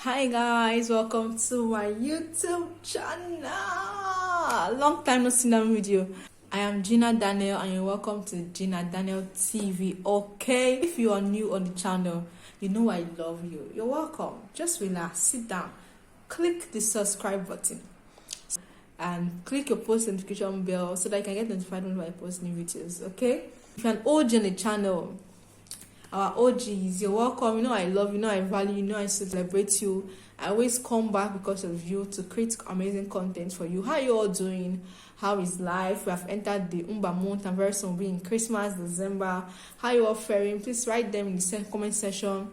Hi guys, welcome to my YouTube channel. Long time no see that video. I am Gina Daniel and you're welcome to Gina Daniel TV. Okay, if you are new on the channel, you know I love you. You're welcome. Just relax, sit down, click the subscribe button and click your post notification bell so that you can get notified when I post new videos. Okay, if you're an OG on the channel, our OGs, you're welcome. You know I love you, know I value you, know I celebrate you. I always come back because of you to create amazing content for you. How you all doing? How is life? We have entered the Umba month and very soon we'll be in Christmas, December. How you all faring? Please write them in the comment section.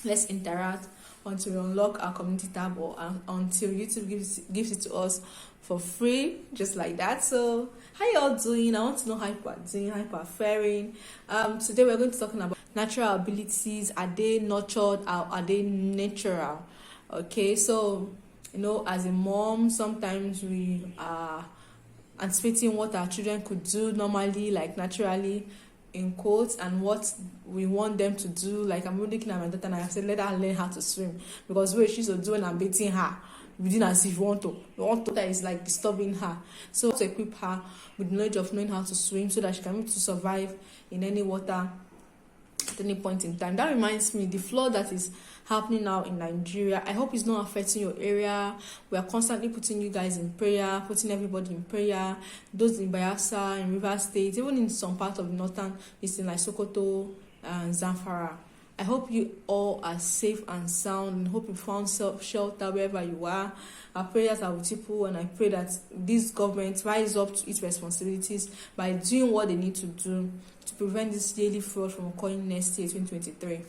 Let's interact until we unlock our community tab or until YouTube gives it to us for free, just like that. So how you all doing? I want to know how you are doing, how you are faring. Today we're going to talk about natural abilities. Are they nurtured or are they natural? Okay, so you know, as a mom, sometimes we are anticipating what our children could do normally, like naturally, in quotes, and what we want them to do. Like I'm looking at my daughter and I said, let her learn how to swim, because what she's doing, I'm beating her. We didn't as if you want to that is like disturbing her. So to equip her with knowledge of knowing how to swim so that she can be able to survive in any water at any point in time. That reminds me, the flood that is happening now in Nigeria, I hope it's not affecting your area. We are constantly putting you guys in prayer, putting everybody in prayer, those in Bayelsa, in River State, even in some part of the northern eastern like Sokoto and Zamfara. I hope you all are safe and sound and hope you found shelter wherever you are. Our prayers are with people, and I pray that this government rise up to its responsibilities by doing what they need to do to prevent this daily fraud from occurring next year, 2023.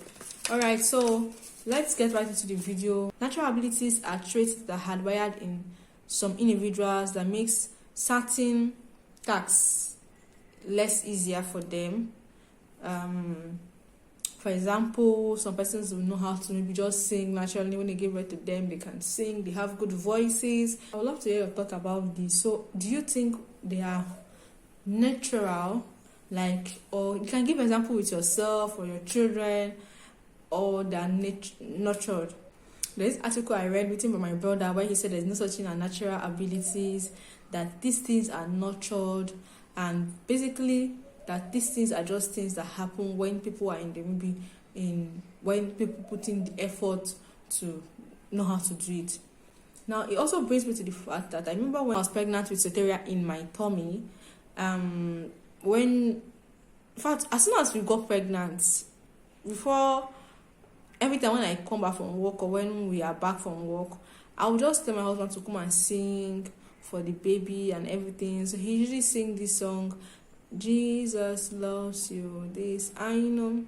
Alright, so let's get right into the video. Natural abilities are traits that are hardwired in some individuals that makes certain tasks less easier for them. For example, some persons will know how to maybe just sing naturally. When they give birth to them, they can sing, they have good voices. I would love to hear your thought about this. So do you think they are natural, like, or you can give an example with yourself or your children, or they're nurtured? There's this article I read written by my brother where he said there's no such thing as natural abilities, that these things are nurtured, and basically that these things are just things that happen when people are when people put in the effort to know how to do it. Now, it also brings me to the fact that I remember when I was pregnant with Soteria in my tummy, in fact, as soon as we got pregnant, before, every time when I come back from work or when we are back from work, I would just tell my husband to come and sing for the baby and everything. So he usually sing this song, Jesus loves you, this I know,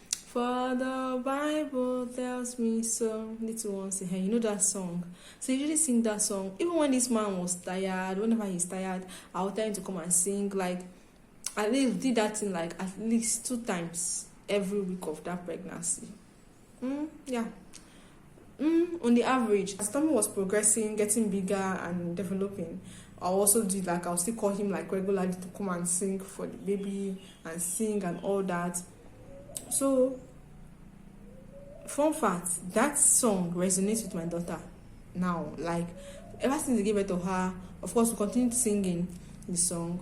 for the Bible tells me so. Little ones say, hey, you know that song. So he usually sing that song. Even when this man was tired, whenever he's tired, I would tell him to come and sing. Like, at least did that thing like at least 2 times every week of that pregnancy. On the average, as tummy was progressing, getting bigger and developing, I'll still call him like regularly to come and sing for the baby and sing and all that. So, fun fact, that song resonates with my daughter now. Like, ever since they gave it to her, of course, we continue singing the song.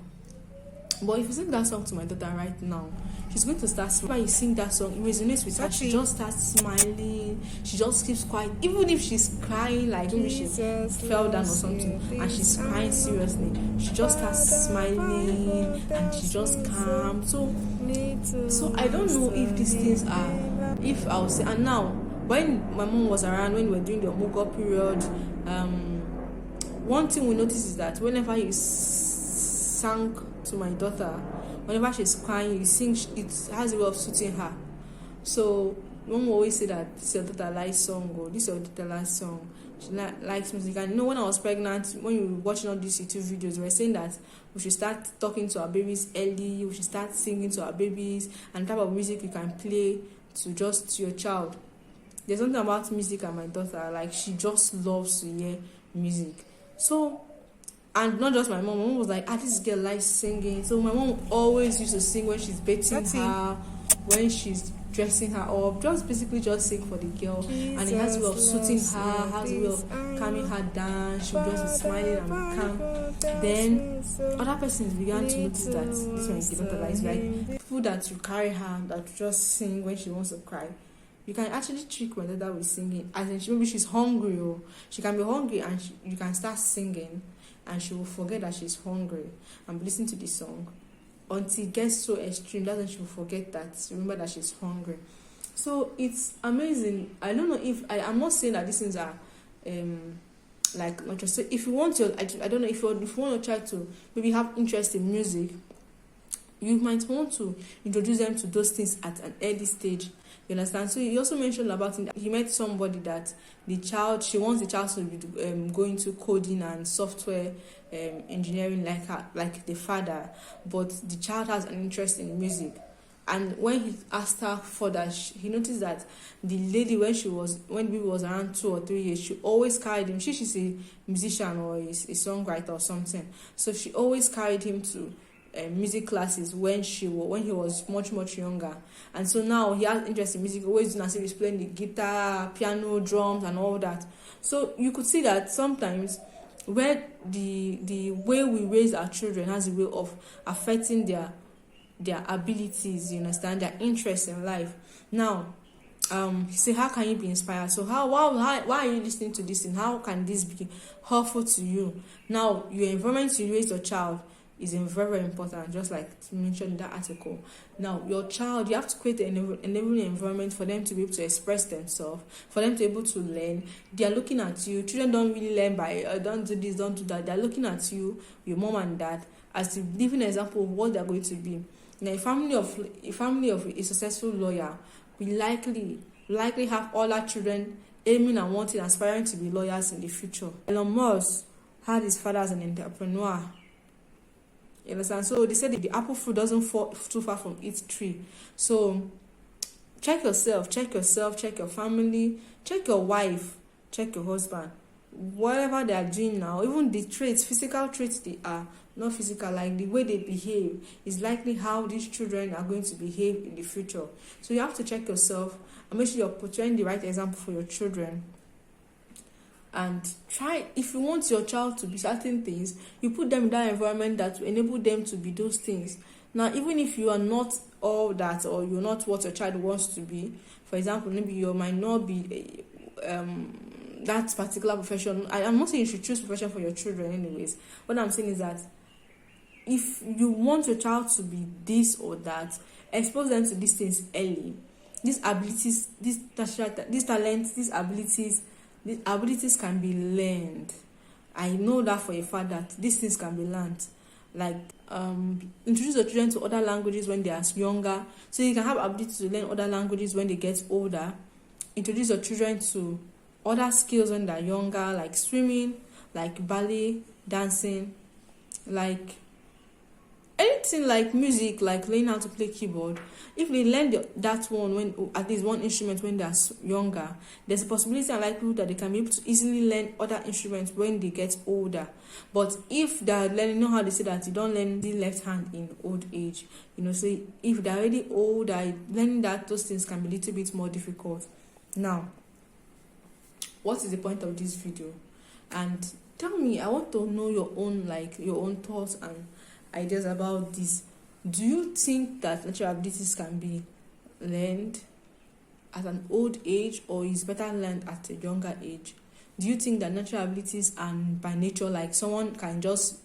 But if you sing that song to my daughter right now, she's going to start smiling. When you sing that song, it resonates with her. She just starts smiling. She just keeps quiet. Even if she's crying, like maybe she fell down or something, and she's crying seriously, she just starts smiling and she just calm. So I don't know if these things are, if I would say, and now, when my mom was around, when we were doing the Omugo period, one thing we noticed is that whenever you sang to my daughter, whenever she's crying, you sing, it has a way of soothing her. So mom will always say that this your daughter likes song, or this your daughter likes song, she likes music. And you know, when I was pregnant, when you were watching all these YouTube videos, we were saying that we should start talking to our babies early, we should start singing to our babies, and the type of music you can play to your child. There's something about music and my daughter, like she just loves to hear music. So, and not just my mom was like, this girl likes singing. So my mom always used to sing when she's bathing her, when she's dressing her up, just basically just sing for the girl. And he has a way of soothing her, has a way of calming her down. She'll just be smiling and calm. Then other persons began to notice that this one is different. Like people that you carry her that just sing when she wants to cry. You can actually trick my daughter with singing. As in, maybe she's hungry, or she can be hungry, and you can start singing, and she will forget that she's hungry and listen to the song until it gets so extreme. That's when she will forget that, remember that she's hungry. So it's amazing. I don't know if I'm not saying that these things are like not just. If you want your, I don't know if you want your child to maybe have interest in music, you might want to introduce them to those things at an early stage. You understand? So he also mentioned about it. He met somebody that she wants the child to be going to coding and software engineering like the father, but the child has an interest in music. And when he asked her further, he noticed that the lady, when baby was around 2 or 3 years, she always carried him. She's a musician or a songwriter or something. So she always carried him to music classes when he was much younger. And so now he has interest in music, always doing as if he's playing the guitar, piano, drums and all that. So you could see that sometimes where the way we raise our children has a way of affecting their abilities, you understand, their interest in life. Now say, how can you be inspired? So why are you listening to this, and how can this be helpful to you? Now your environment you raise your child is very, very important, just like mentioned in that article. Now, your child, you have to create an enabling environment for them to be able to express themselves, for them to be able to learn. They are looking at you. Children don't really learn by don't do this, don't do that. They are looking at you, your mom and dad, as the living example of what they are going to be. Now, a family of a successful lawyer will likely have all our children aiming and wanting, aspiring to be lawyers in the future. Elon Musk had his father as an entrepreneur. You understand? So they said the apple fruit doesn't fall too far from its tree. So check yourself, check your family, check your wife, check your husband. Whatever they are doing now, even the traits, physical traits they are, not physical, like the way they behave, is likely how these children are going to behave in the future. So you have to check yourself and make sure you're portraying the right example for your children. And try, if you want your child to be certain things, you put them in that environment that will enable them to be those things. Now, even if you are not all that, or you're not what your child wants to be, for example, maybe you might not be that particular profession. I'm not saying you should choose profession for your children anyways. What I'm saying is that if you want your child to be this or that, expose them to these things early. These abilities, these talents, these abilities can be learned. I know that for a fact that these things can be learned. Like introduce your children to other languages when they are younger, so you can have ability to learn other languages when they get older. Introduce your children to other skills when they're younger, like swimming, like ballet, dancing, like anything, like music, like learning how to play keyboard. If they learn that one, when at least one instrument when they're younger, there's a possibility and likelihood that they can be able to easily learn other instruments when they get older. But if they're learning, you know how they say that you don't learn the left hand in old age, so if they're already older, learning those things can be a little bit more difficult. Now, what is the point of this video? And tell me, I want to know your own thoughts and ideas about this. Do you think that natural abilities can be learned at an old age, or is better learned at a younger age? Do you think that natural abilities and by nature, like someone can just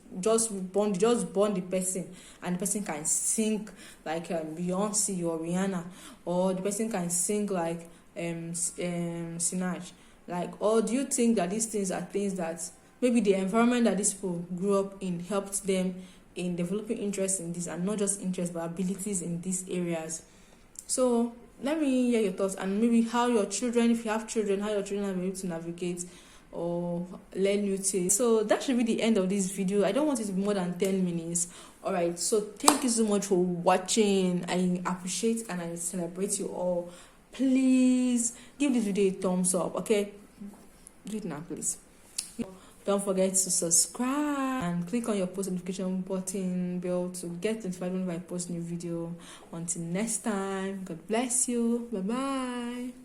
born the person, and the person can sing like Beyonce or Rihanna, or the person can sing like Sinach, or do you think that these things are things that maybe the environment that these people grew up in helped them in developing interest in this, and not just interest but abilities in these areas? So let me hear your thoughts, and maybe how your children, if you have children, how your children are able to navigate or learn new things. So that should be the end of this video. I don't want it to be more than 10 minutes. All right, so thank you so much for watching. I appreciate and I celebrate you all. Please give this video a thumbs up, okay? Do it now, please. Don't forget to subscribe and click on your post notification button bell to get notified whenever I post new video. Until next time, God bless you. Bye bye.